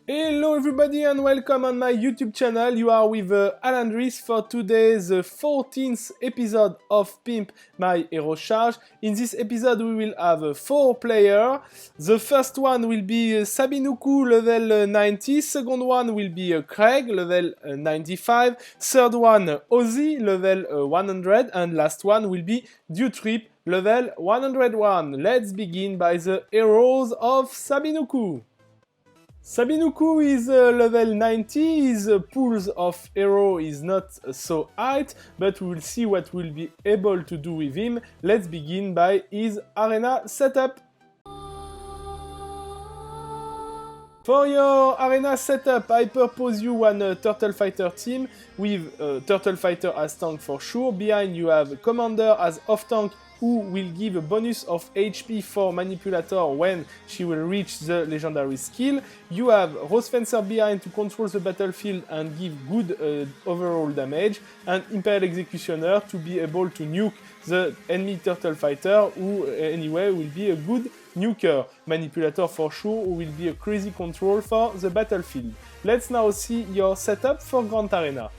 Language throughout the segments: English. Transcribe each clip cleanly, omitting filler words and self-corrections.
Hello everybody and welcome on my YouTube channel. You are with Alandris for today's 14th episode of PIMP, my hero charge. In this episode we will have 4 players. The first one will be Sabynucu level 90, second one will be Kreg level 95, third one Ozzy level 100 and last one will be Dutrip level 101. Let's begin by the heroes of Sabynucu. Sabynucu is level 90, his pools of hero is not so high, but we will see what we'll be able to do with him. Let's begin by his arena setup. For your arena setup, I propose you one Turtle Fighter team with Turtle Fighter as tank for sure. Behind you have Commander as off tank, who will give a bonus of HP for Manipulator when she will reach the legendary skill. You have Rose Fencer behind to control the battlefield and give good overall damage, and Imperial Executioner to be able to nuke the enemy Turtle Fighter, who anyway will be a good nuker. Manipulator for sure, who will be a crazy control for the battlefield. Let's now see your setup for Grand Arena.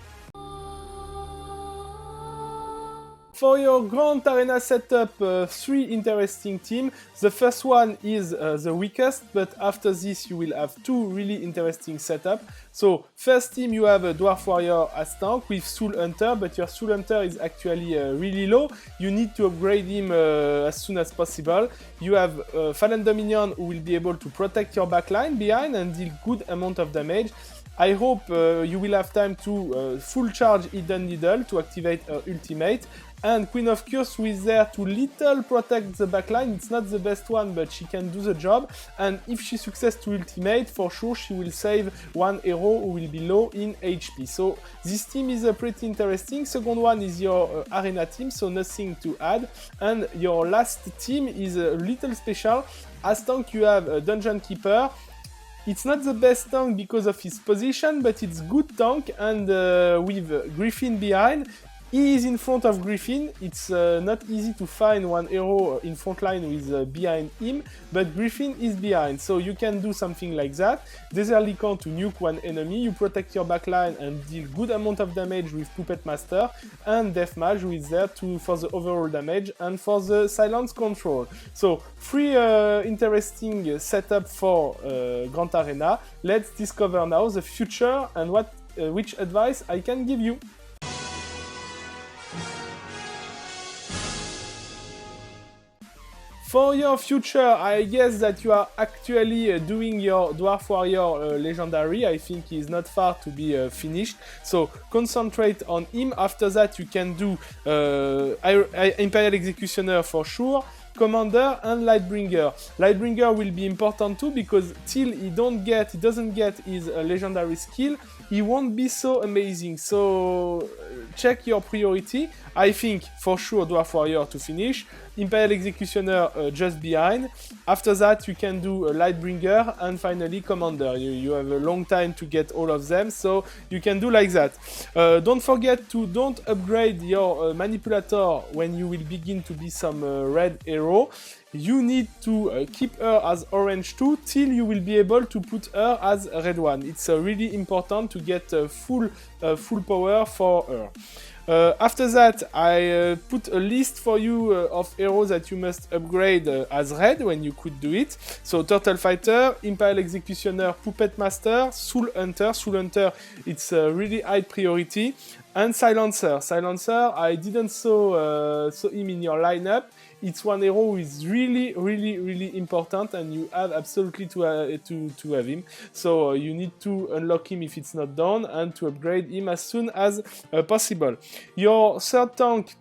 For your Grand Arena setup, 3 interesting teams. The first one is the weakest, but after this you will have 2 really interesting setups. So, first team you have a Dwarf Warrior as tank with Soul Hunter, but your Soul Hunter is actually really low. You need to upgrade him as soon as possible. You have Fallen Dominion, who will be able to protect your backline behind and deal good amount of damage. I hope you will have time to full charge Hidden Needle to activate her ultimate. And Queen of Curse, who is there to little protect the backline. It's not the best one, but she can do the job. And if she succeeds to ultimate, for sure she will save one hero who will be low in HP. So this team is pretty interesting. Second one is your arena team, so nothing to add. And your last team is a little special. As tank you have Dungeon Keeper. It's not the best tank because of his position, but it's good tank, and with Griffin behind. He is in front of Griffin. It's not easy to find one hero in front line with behind him, but Griffin is behind, so you can do something like that. Desert Lycan to nuke one enemy, you protect your backline and deal good amount of damage with Puppet Master, and Deathmage, who is there for the overall damage and for the silence control. So 3 interesting setup for Grand Arena. Let's discover now the future and which advice I can give you. For your future, I guess that you are actually doing your Dwarf Warrior legendary. I think he is not far to be finished. So concentrate on him. After that, you can do Imperial Executioner for sure, Commander and Lightbringer. Lightbringer will be important too, because till he doesn't get his legendary skill, he won't be so amazing. So check your priority. I think for sure Dwarf Warrior to finish, Imperial Executioner just behind. After that you can do Lightbringer and finally Commander. You have a long time to get all of them, so you can do like that. Don't forget to don't upgrade your Manipulator when you will begin to be some red hero. You need to keep her as orange too till you will be able to put her as red one. It's really important to get full power for her. After that, I put a list for you of heroes that you must upgrade as red when you could do it. So Turtle Fighter, Imperial Executioner, Puppet Master, Soul Hunter. Soul Hunter, it's a really high priority. And Silencer. Silencer, I didn't saw him in your lineup. It's one hero who is really important, and you have absolutely to have him. So you need to unlock him if it's not done, and to upgrade him as soon as possible. Your third tank,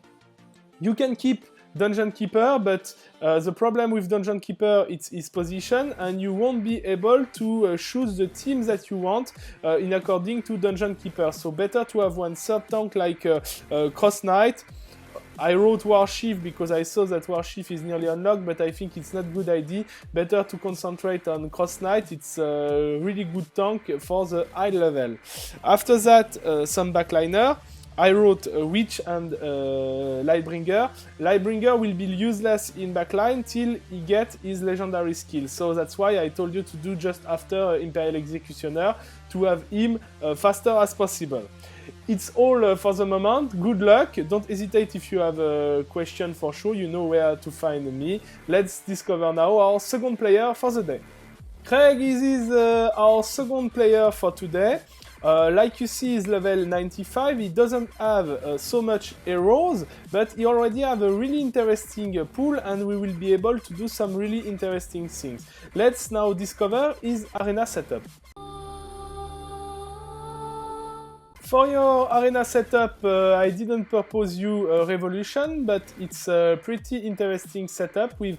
you can keep Dungeon Keeper, but the problem with Dungeon Keeper it's his position, and you won't be able to choose the teams that you want in according to Dungeon Keeper. So better to have one third tank like Cross Knight. I wrote Warchief because I saw that Warchief is nearly unlocked, but I think it's not a good idea. Better to concentrate on Cross Knight. It's a really good tank for the high level. After that, some backliner. I wrote Witch and Lightbringer. Lightbringer will be useless in backline till he gets his legendary skill. So that's why I told you to do just after Imperial Executioner to have him faster as possible. It's all for the moment. Good luck. Don't hesitate if you have a question for sure. You know where to find me. Let's discover now our second player for the day. Kreg is our second player for today. Like you see, he's level 95. He doesn't have so much heroes, but he already have a really interesting pool, and we will be able to do some really interesting things. Let's now discover his arena setup. For your arena setup, I didn't propose you a Revolution, but it's a pretty interesting setup with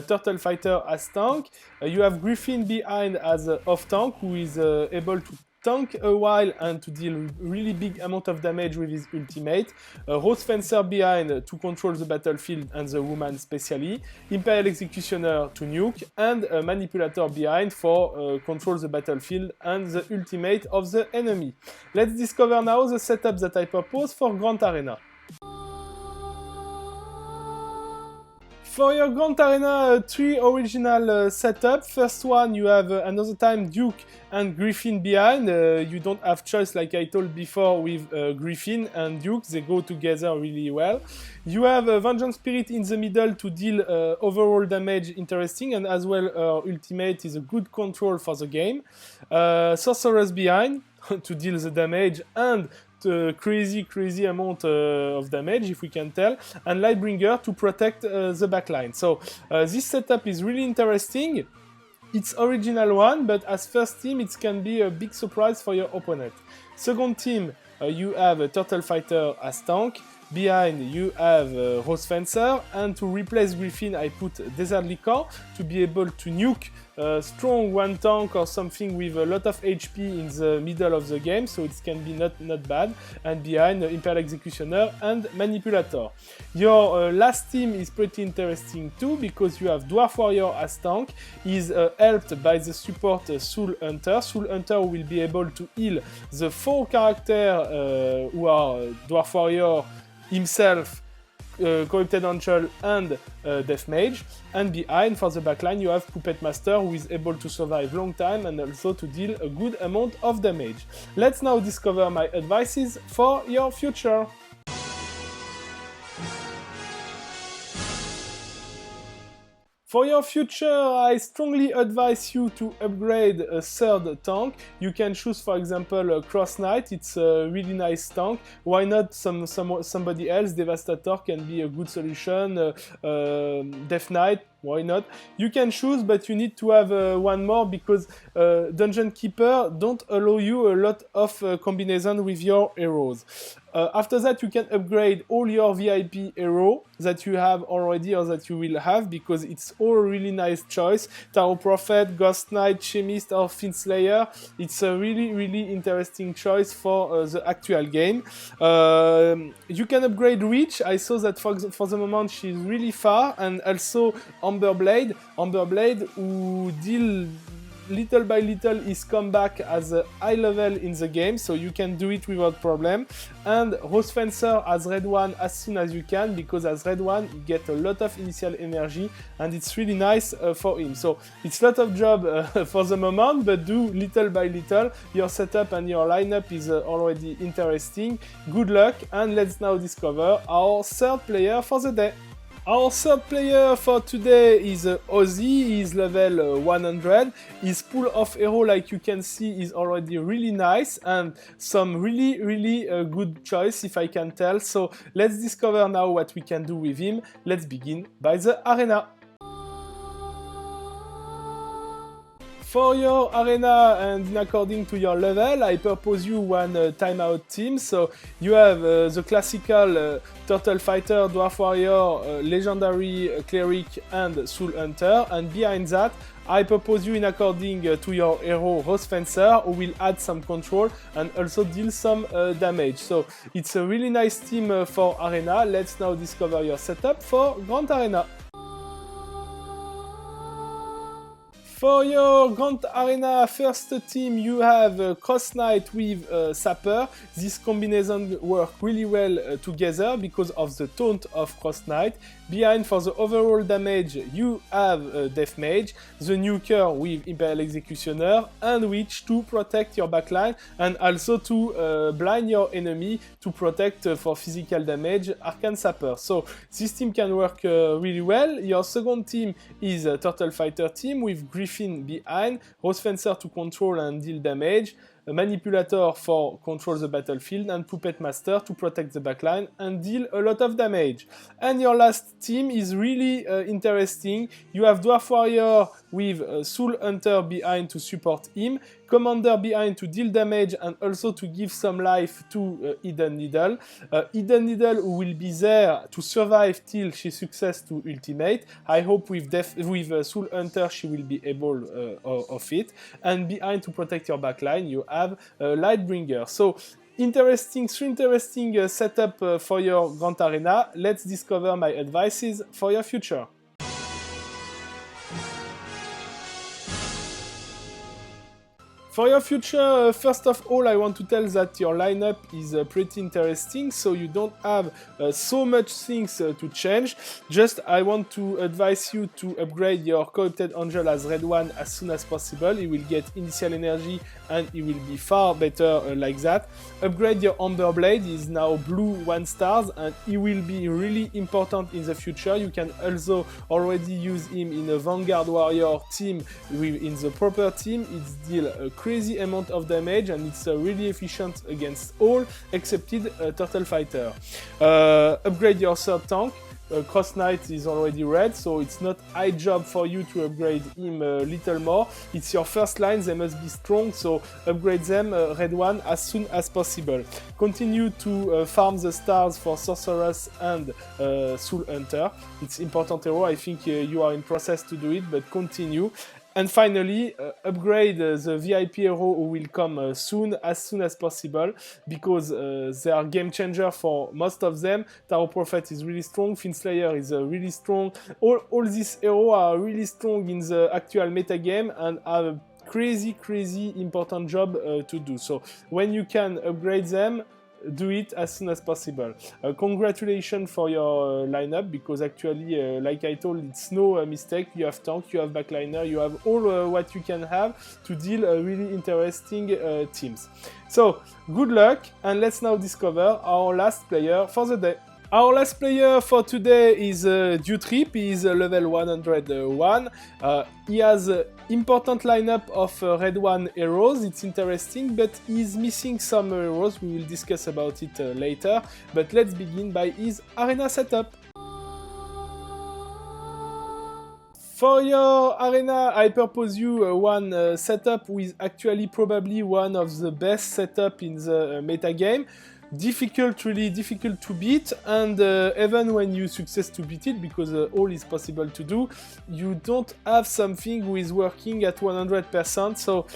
Turtle Fighter as tank. You have Griffin behind as off tank, who is able to tank a while and to deal really big amount of damage with his ultimate. Rose Fencer behind to control the battlefield and the woman specially. Imperial Executioner to nuke, and a Manipulator behind for control the battlefield and the ultimate of the enemy. Let's discover now the setup that I propose for Grand Arena. For your Grand Arena, three original setup. First one, you have another time Duke and Griffin behind. You don't have choice, like I told before, with Griffin and Duke. They go together really well. You have Vengeance Spirit in the middle to deal overall damage, interesting, and as well ultimate is a good control for the game. Sorceress behind to deal the damage and crazy amount of damage, if we can tell, and Lightbringer to protect the backline. So this setup is really interesting. It's original one, but as first team it can be a big surprise for your opponent. Second team, you have a Turtle Fighter as tank. Behind you have Rose Fencer, and to replace Griffin I put Desert Liquor to be able to nuke strong one tank or something with a lot of HP in the middle of the game, so it can be not bad. And behind Imperial Executioner and Manipulator. Your last team is pretty interesting too, because you have Dwarf Warrior as tank. He's helped by the support Soul Hunter. Soul Hunter will be able to heal the 4 characters who are Dwarf Warrior, himself, Corrupted Angel and Death Mage. And behind, for the backline, you have Puppet Master, who is able to survive long time and also to deal a good amount of damage. Let's now discover my advices for your future. For your future, I strongly advise you to upgrade a third tank. You can choose, for example, Cross Knight. It's a really nice tank. Why not somebody else? Devastator can be a good solution. Death Knight, why not? You can choose, but you need to have one more, because Dungeon Keeper don't allow you a lot of combination with your heroes. After that, you can upgrade all your VIP hero that you have already or that you will have, because it's all really nice choice. Tarot Prophet, Ghost Knight, Chemist or Fiend Slayer. It's a really interesting choice for the actual game. You can upgrade Witch. I saw that for the moment she's really far, and also Amberblade. Amberblade who deal little by little his comeback as a high level in the game, so you can do it without problem. And Rose Fencer as red one as soon as you can, because as red one you get a lot of initial energy and it's really nice for him. So it's a lot of job for the moment, but do little by little. Your setup and your lineup is already interesting. Good luck, and let's now discover our third player for the day. Our third player for today is Ozzy. He's level 100. His pool of hero, like you can see, is already really nice and some really good choice, if I can tell. So let's discover now what we can do with him. Let's begin by the arena. For your arena, and according to your level, I propose you one timeout team. So you have the classical Turtle Fighter, Dwarf Warrior, Legendary Cleric and Soul Hunter. And behind that, I propose you, in according to your hero, Rose Fencer, who will add some control and also deal some damage. So it's a really nice team for arena. Let's now discover your setup for Grand Arena. For your Grand Arena first team, you have Cross Knight with Sapper. This combination work really well together because of the taunt of Cross Knight. Behind for the overall damage, you have Death Mage, the Nuker with Imperial Executioner, and Witch to protect your backline and also to blind your enemy to protect for physical damage Arcane Sapper. So this team can work really well. Your second team is a Turtle Fighter team with Griffin behind, Rose Fencer to control and deal damage, a Manipulator for control the battlefield, and Puppet Master to protect the backline and deal a lot of damage. And your last team is really interesting. You have Dwarf Warrior with Soul Hunter behind to support him, Commander behind to deal damage and also to give some life to Hidden Needle. Hidden Needle who will be there to survive till she success to ultimate. I hope with Soul Hunter she will be able of it. And behind to protect your backline you have Lightbringer. So interesting setup for your Grand Arena. Let's discover my advices for your future. For your future, first of all, I want to tell that your lineup is pretty interesting, so you don't have so much things to change. Just I want to advise you to upgrade your Co-opted Angel as red one as soon as possible. He will get initial energy and he will be far better like that. Upgrade your Amber Blade, he is now blue 1 star and he will be really important in the future. You can also already use him in a Vanguard Warrior team in the proper team. It's deal a crazy amount of damage and it's really efficient against all excepted Turtle Fighter. Upgrade your third tank. Cross Knight is already red, so it's not high job for you to upgrade him a little more. It's your first line, they must be strong, so upgrade them red one as soon as possible. Continue to farm the stars for Sorceress and Soul Hunter. It's important hero, I think you are in process to do it, but continue. And finally, upgrade the VIP hero who will come soon as possible, because they are game changer for most of them. Tarot Prophet is really strong, Finslayer is really strong. All these heroes are really strong in the actual metagame and have a crazy important job to do. So when you can upgrade them, do it as soon as possible. Congratulations for your lineup, because actually, like I told, it's no mistake. You have tank, you have backliner, you have all what you can have to deal really interesting teams. So, good luck, and let's now discover our last player for the day. Our last player for today is Dutrip. He is level 101. He has an important lineup of red one heroes. It's interesting, but he's missing some heroes. We will discuss about it later. But let's begin by his arena setup. For your arena, I propose you one setup with actually probably one of the best setup in the metagame. Really difficult to beat, and even when you success to beat it, because all is possible to do, you don't have something who is working at 100%, so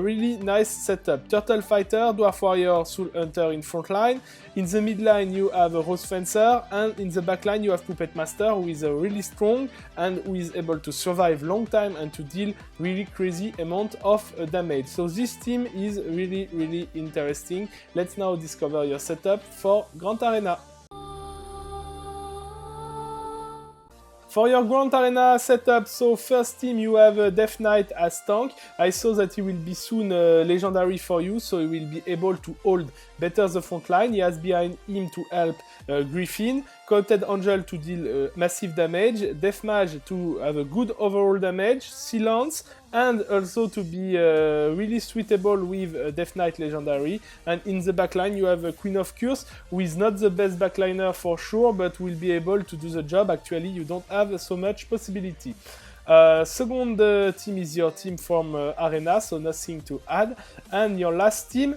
really nice setup. Turtle Fighter, Dwarf Warrior, Soul Hunter in front line. In the mid line you have Rose Fencer, and in the back line you have Puppet Master, who is really strong and who is able to survive long time and to deal really crazy amount of damage. So this team is really interesting. Let's now discover your setup for Grand Arena. For your Grand Arena setup, so first team you have Death Knight as tank. I saw that he will be soon legendary for you, so he will be able to hold better the front line. He has behind him to help Griffin, Co-opted Angel to deal massive damage, Death Mage to have a good overall damage, Silence, and also to be really suitable with Death Knight Legendary. And in the backline you have Queen of Curse, who is not the best backliner for sure, but will be able to do the job. Actually, you don't have so much possibility. Second team is your team from Arena, so nothing to add. And your last team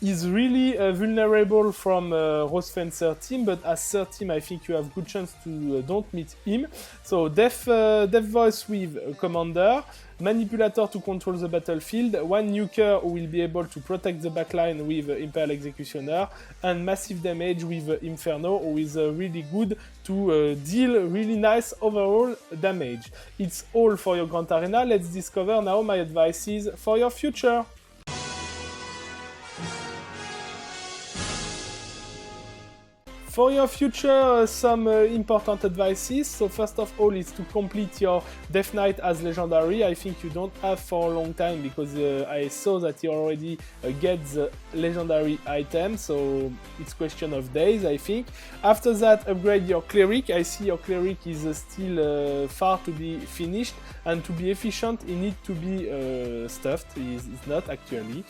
is really vulnerable from Rose Fencer team, but as third team, I think you have good chance to don't meet him. So Deaf Voice with Commander, Manipulator to control the battlefield, one nuker who will be able to protect the backline with Imperial Executioner, and Massive Damage with Inferno, who is really good to deal really nice overall damage. It's all for your Grand Arena. Let's discover now my advices for your future. For your future, some important advices. So first of all, is to complete your Death Knight as legendary. I think you don't have for a long time because I saw that you already get the legendary item. So it's question of days, I think. After that, upgrade your cleric. I see your cleric is still far to be finished, and to be efficient, it needs to be stuffed. It's not actually.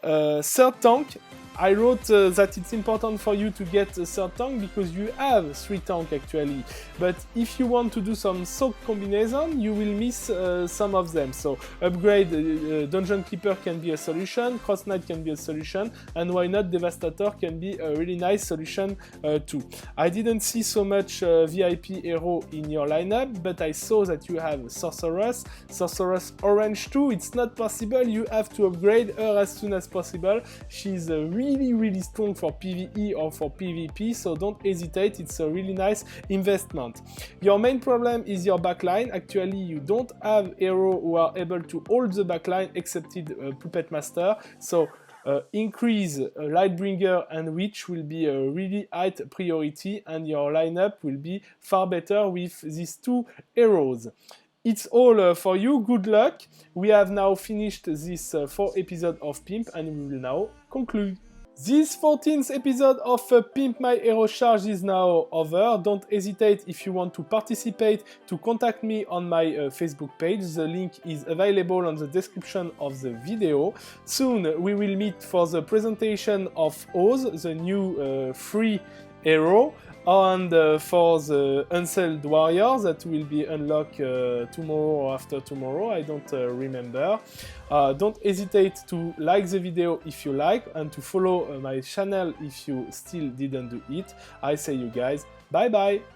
Third tank. I wrote that it's important for you to get a third tank because you have 3 tanks actually. But if you want to do some soak combination, you will miss some of them. So upgrade Dungeon Keeper can be a solution, Cross Knight can be a solution, and why not Devastator can be a really nice solution too. I didn't see so much VIP hero in your lineup, but I saw that you have Sorceress Orange too. It's not possible, you have to upgrade her as soon as possible. She's really strong for PvE or for PvP, so don't hesitate, it's a really nice investment. Your main problem is your backline. Actually, you don't have heroes who are able to hold the backline excepted Puppet Master, so increase Lightbringer and Witch will be a really high priority, and your lineup will be far better with these 2 heroes. It's all for you, good luck. We have now finished this 4 episode of Pimp, and we will now conclude. This 14th episode of Pimp My Hero Charge is now over. Don't hesitate, if you want to participate, to contact me on my Facebook page. The link is available on the description of the video. Soon we will meet for the presentation of Oz, the new free hero, and for the Unsealed Warrior that will be unlocked tomorrow or after tomorrow, I don't remember. Don't hesitate to like the video if you like, and to follow my channel if you still didn't do it. I say you guys, bye bye!